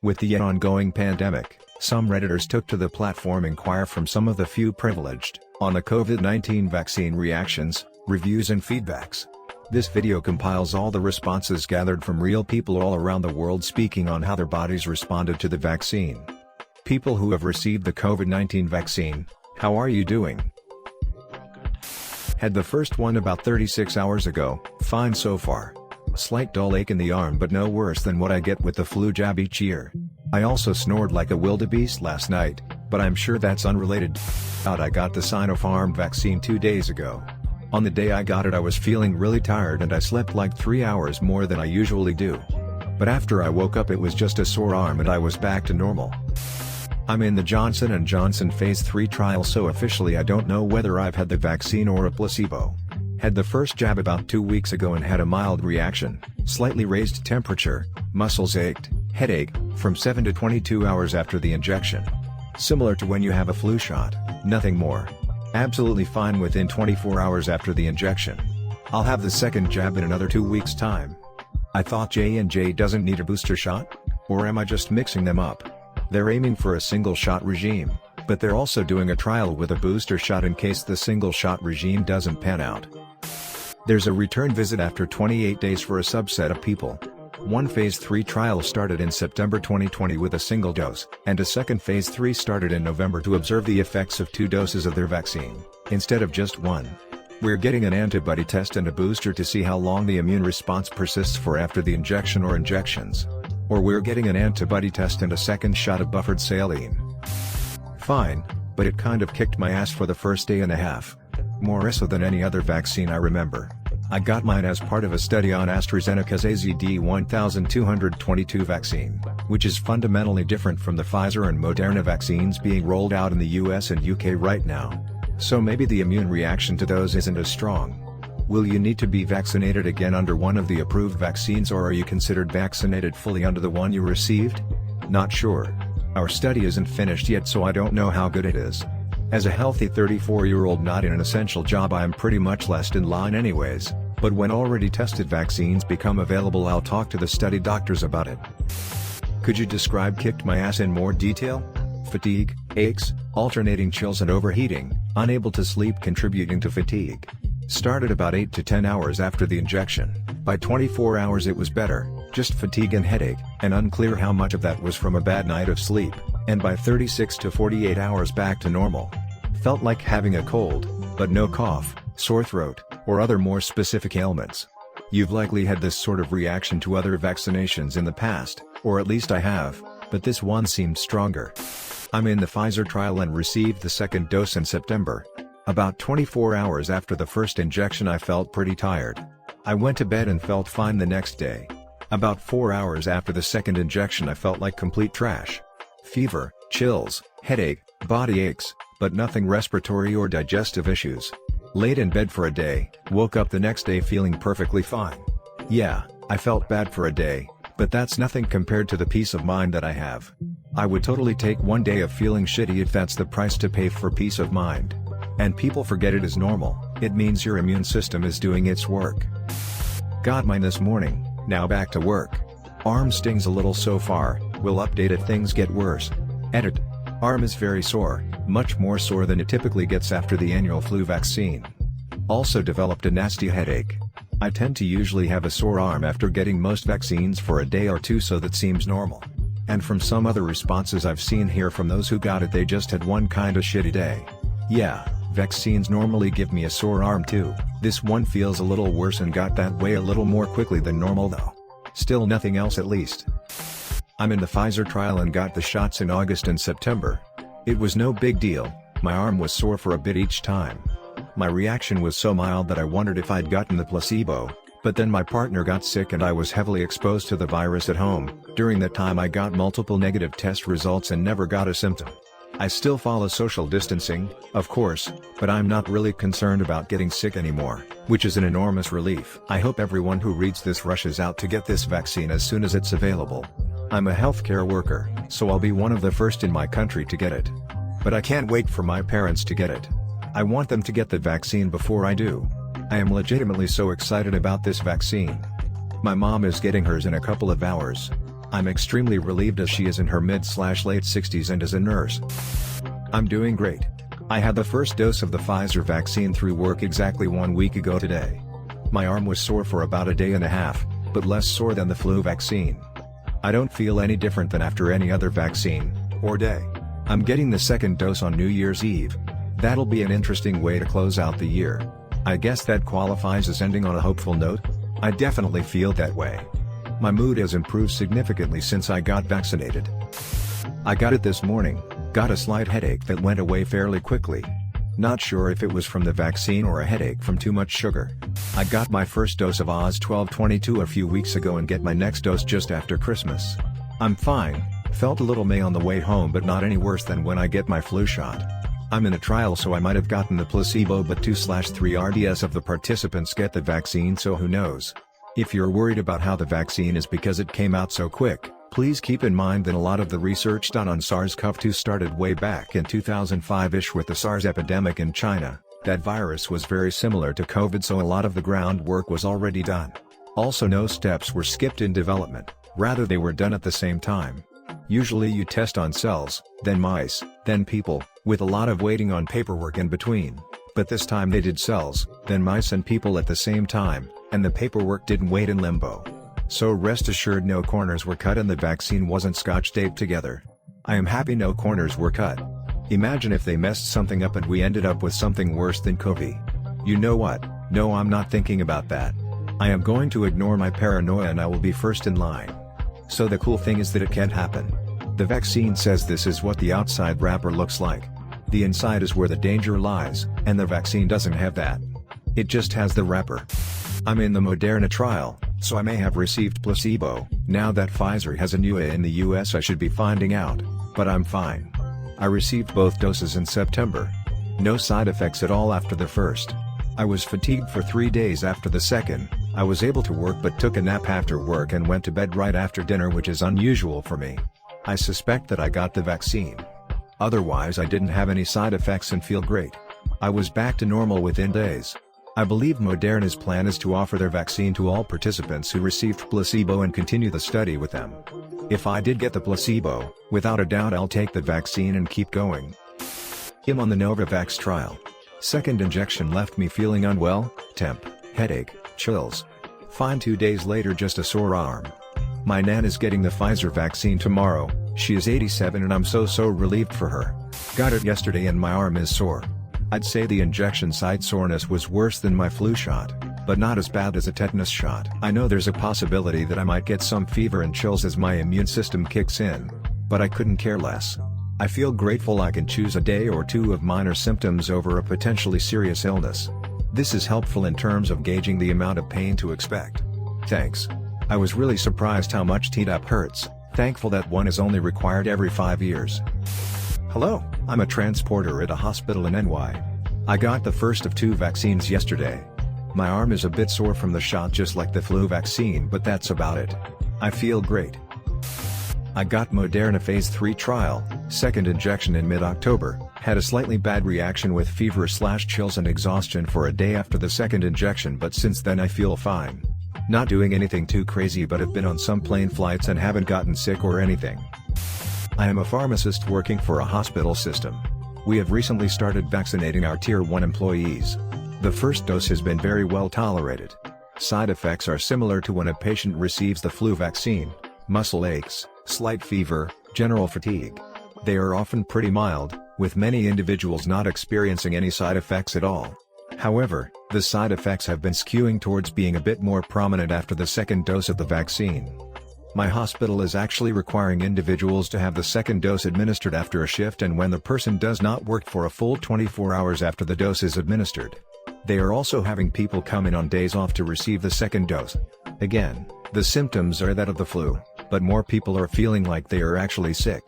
With the yet ongoing pandemic, some Redditors took to the platform inquire from some of the few privileged, on the COVID-19 vaccine reactions, reviews and feedbacks. This video compiles all the responses gathered from real people all around the world speaking on how their bodies responded to the vaccine. People who have received the COVID-19 vaccine, how are you doing? Had the first one about 36 hours ago, fine so far. Slight dull ache in the arm but no worse than what I get with the flu jab each year. I also snored like a wildebeest last night, but I'm sure that's unrelated. I got the Sinopharm vaccine 2 days ago. On the day I got it I was feeling really tired and I slept like 3 hours more than I usually do. But after I woke up it was just a sore arm and I was back to normal. I'm in the Johnson & Johnson phase 3 trial, so officially I don't know whether I've had the vaccine or a placebo. Had the first jab about 2 weeks ago and had a mild reaction, slightly raised temperature, muscles ached, headache, from 7 to 22 hours after the injection. Similar to when you have a flu shot, nothing more. Absolutely fine within 24 hours after the injection. I'll have the second jab in another 2 weeks' time. I thought J&J doesn't need a booster shot? Or am I just mixing them up? They're aiming for a single-shot regime, but they're also doing a trial with a booster shot in case the single-shot regime doesn't pan out. There's a return visit after 28 days for a subset of people. One phase 3 trial started in September 2020 with a single dose, and a second phase 3 started in November to observe the effects of 2 doses of their vaccine, instead of just one. We're getting an antibody test and a booster to see how long the immune response persists for after the injection or injections. Or we're getting an antibody test and a second shot of buffered saline. Fine, but it kind of kicked my ass for the first day and a half. More so than any other vaccine I remember. I got mine as part of a study on AstraZeneca's AZD1222 vaccine, which is fundamentally different from the Pfizer and Moderna vaccines being rolled out in the US and UK right now. So maybe the immune reaction to those isn't as strong. Will you need to be vaccinated again under one of the approved vaccines, or are you considered vaccinated fully under the one you received? Not sure. Our study isn't finished yet, so I don't know how good it is. As a healthy 34-year-old not in an essential job, I am pretty much last in line anyways, but when already tested vaccines become available I'll talk to the study doctors about it. Could you describe kicked my ass in more detail? Fatigue, aches, alternating chills and overheating, unable to sleep contributing to fatigue. Started about 8 to 10 hours after the injection. By 24 hours it was better, just fatigue and headache, and unclear how much of that was from a bad night of sleep, and by 36 to 48 hours back to normal. Felt like having a cold, but no cough, sore throat, or other more specific ailments. You've likely had this sort of reaction to other vaccinations in the past, or at least I have, but this one seemed stronger. I'm in the Pfizer trial and received the second dose in September. About 24 hours after the first injection I felt pretty tired. I went to bed and felt fine the next day. About 4 hours after the second injection I felt like complete trash. Fever, chills, headache, body aches, but nothing respiratory or digestive issues. Laid in bed for a day, woke up the next day feeling perfectly fine. Yeah, I felt bad for a day, but that's nothing compared to the peace of mind that I have. I would totally take 1 day of feeling shitty if that's the price to pay for peace of mind. And people forget it is normal, it means your immune system is doing its work. Got mine this morning, now back to work. Arm stings a little so far, will update if things get worse. Edit. Arm is very sore, much more sore than it typically gets after the annual flu vaccine. Also developed a nasty headache. I tend to usually have a sore arm after getting most vaccines for a day or two, so that seems normal. And from some other responses I've seen here from those who got it, they just had one kinda shitty day. Yeah. Vaccines normally give me a sore arm too. This one feels a little worse and got that way a little more quickly than normal though. Still nothing else at least. I'm in the Pfizer trial and got the shots in August and September. It was no big deal, my arm was sore for a bit each time. My reaction was so mild that I wondered if I'd gotten the placebo, but then my partner got sick and I was heavily exposed to the virus at home. During that time I got multiple negative test results and never got a symptom. I still follow social distancing, of course, but I'm not really concerned about getting sick anymore, which is an enormous relief. I hope everyone who reads this rushes out to get this vaccine as soon as it's available. I'm a healthcare worker, so I'll be one of the first in my country to get it. But I can't wait for my parents to get it. I want them to get the vaccine before I do. I am legitimately so excited about this vaccine. My mom is getting hers in a couple of hours. I'm extremely relieved as she is in her mid/late 60s and is a nurse. I'm doing great. I had the first dose of the Pfizer vaccine through work exactly 1 week ago today. My arm was sore for about a day and a half, but less sore than the flu vaccine. I don't feel any different than after any other vaccine, or day. I'm getting the second dose on New Year's Eve. That'll be an interesting way to close out the year. I guess that qualifies as ending on a hopeful note? I definitely feel that way. My mood has improved significantly since I got vaccinated. I got it this morning, got a slight headache that went away fairly quickly. Not sure if it was from the vaccine or a headache from too much sugar. I got my first dose of Oz 1222 a few weeks ago and get my next dose just after Christmas. I'm fine, felt a little meh on the way home but not any worse than when I get my flu shot. I'm in a trial so I might have gotten the placebo but 2/3 RDS of the participants get the vaccine, so who knows. If you're worried about how the vaccine is because it came out so quick, please keep in mind that a lot of the research done on SARS-CoV-2 started way back in 2005-ish with the SARS epidemic in China. That virus was very similar to COVID, so a lot of the groundwork was already done. Also, no steps were skipped in development, rather they were done at the same time. Usually you test on cells, then mice, then people, with a lot of waiting on paperwork in between. But this time they did cells, then mice and people at the same time, and the paperwork didn't wait in limbo. So rest assured no corners were cut and the vaccine wasn't scotch-taped together. I am happy no corners were cut. Imagine if they messed something up and we ended up with something worse than COVID. You know what? No, I'm not thinking about that. I am going to ignore my paranoia and I will be first in line. So the cool thing is that it can't happen. The vaccine says this is what the outside wrapper looks like. The inside is where the danger lies, and the vaccine doesn't have that. It just has the wrapper. I'm in the Moderna trial, so I may have received placebo. Now that Pfizer has a new A in the US I should be finding out, but I'm fine. I received both doses in September. No side effects at all after the first. I was fatigued for 3 days after the second. I was able to work but took a nap after work and went to bed right after dinner, which is unusual for me. I suspect that I got the vaccine. Otherwise I didn't have any side effects and feel great. I was back to normal within days. I believe Moderna's plan is to offer their vaccine to all participants who received placebo and continue the study with them. If I did get the placebo, without a doubt I'll take the vaccine and keep going. I'm on the Novavax trial. Second injection left me feeling unwell, temp, headache, chills. Fine 2 days later, just a sore arm. My nan is getting the Pfizer vaccine tomorrow. She is 87 and I'm so relieved for her. Got it yesterday and my arm is sore. I'd say the injection site soreness was worse than my flu shot, but not as bad as a tetanus shot. I know there's a possibility that I might get some fever and chills as my immune system kicks in, but I couldn't care less. I feel grateful I can choose a day or two of minor symptoms over a potentially serious illness. This is helpful in terms of gauging the amount of pain to expect. Thanks. I was really surprised how much Tdap hurts, thankful that one is only required every 5 years. Hello, I'm a transporter at a hospital in NY. I got the first of 2 vaccines yesterday. My arm is a bit sore from the shot just like the flu vaccine, but that's about it. I feel great. I got Moderna phase 3 trial, second injection in mid-October, had a slightly bad reaction with fever/chills and exhaustion for a day after the second injection, but since then I feel fine. Not doing anything too crazy, but have been on some plane flights and haven't gotten sick or anything. I am a pharmacist working for a hospital system. We have recently started vaccinating our Tier 1 employees. The first dose has been very well tolerated. Side effects are similar to when a patient receives the flu vaccine: muscle aches, slight fever, general fatigue. They are often pretty mild, with many individuals not experiencing any side effects at all. However, the side effects have been skewing towards being a bit more prominent after the second dose of the vaccine. My hospital is actually requiring individuals to have the second dose administered after a shift and when the person does not work for a full 24 hours after the dose is administered. They are also having people come in on days off to receive the second dose. Again, the symptoms are that of the flu, but more people are feeling like they are actually sick.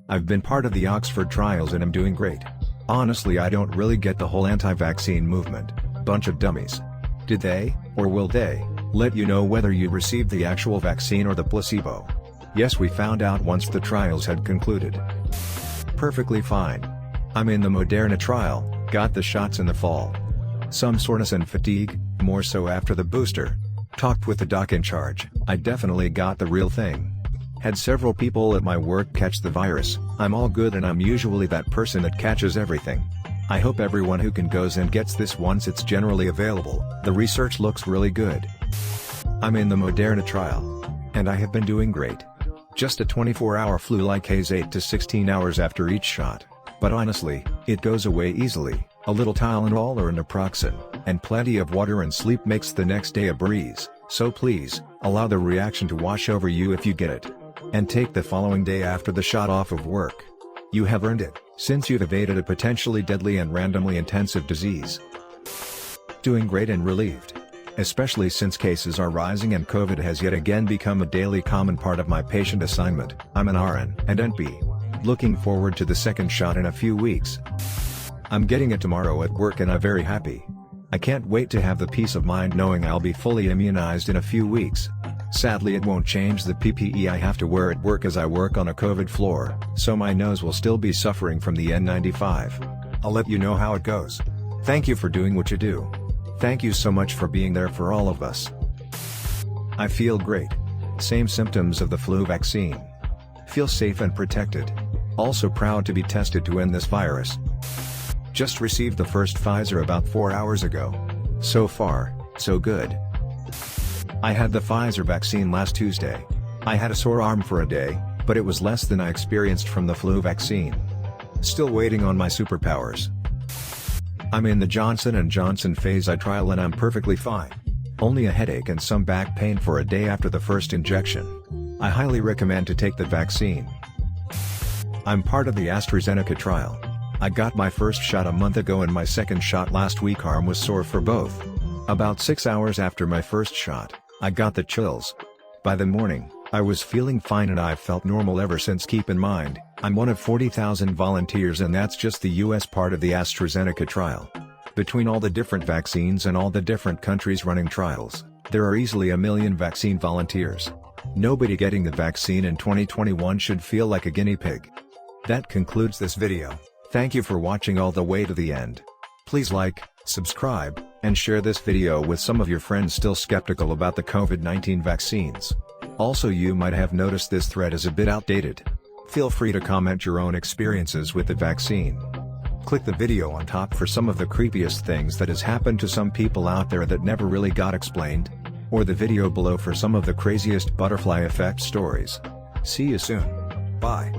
I've been part of the Oxford trials and am doing great. Honestly, I don't really get the whole anti-vaccine movement. Bunch of dummies. Did they, or will they, let you know whether you received the actual vaccine or the placebo? Yes, we found out once the trials had concluded. Perfectly fine. I'm in the Moderna trial, got the shots in the fall. Some soreness and fatigue, more so after the booster. Talked with the doc in charge. I definitely got the real thing. Had several people at my work catch the virus. I'm all good and I'm usually that person that catches everything. I hope everyone who can goes and gets this once it's generally available. The research looks really good. I'm in the Moderna trial. And I have been doing great. Just a 24-hour flu-like haze 8 to 16 hours after each shot. But honestly, it goes away easily. A little Tylenol or naproxen, and plenty of water and sleep makes the next day a breeze. So please, allow the reaction to wash over you if you get it. And take the following day after the shot off of work. You have earned it, since you've evaded a potentially deadly and randomly intensive disease. Doing great and relieved. Especially since cases are rising and COVID has yet again become a daily common part of my patient assignment. I'm an RN and NP. Looking forward to the second shot in a few weeks. I'm getting it tomorrow at work and I'm very happy. I can't wait to have the peace of mind knowing I'll be fully immunized in a few weeks. Sadly, it won't change the PPE I have to wear at work as I work on a COVID floor, so my nose will still be suffering from the N95. I'll let you know how it goes. Thank you for doing what you do. Thank you so much for being there for all of us. I feel great. Same symptoms of the flu vaccine. Feel safe and protected. Also proud to be tested to end this virus. Just received the first Pfizer about 4 hours ago. So far, so good. I had the Pfizer vaccine last Tuesday. I had a sore arm for a day, but it was less than I experienced from the flu vaccine. Still waiting on my superpowers. I'm in the Johnson & Johnson phase I trial and I'm perfectly fine. Only a headache and some back pain for a day after the first injection. I highly recommend to take the vaccine. I'm part of the AstraZeneca trial. I got my first shot a month ago and my second shot last week. Arm was sore for both. About 6 hours after my first shot, I got the chills. By the morning, I was feeling fine and I've felt normal ever since. Keep in mind, I'm one of 40,000 volunteers and that's just the US part of the AstraZeneca trial. Between all the different vaccines and all the different countries running trials, there are easily 1 million vaccine volunteers. Nobody getting the vaccine in 2021 should feel like a guinea pig. That concludes this video. Thank you for watching all the way to the end. Please like, subscribe, and share this video with some of your friends still skeptical about the COVID-19 vaccines. Also, you might have noticed this thread is a bit outdated. Feel free to comment your own experiences with the vaccine. Click the video on top for some of the creepiest things that has happened to some people out there that never really got explained. Or the video below for some of the craziest butterfly effect stories. See you soon. Bye.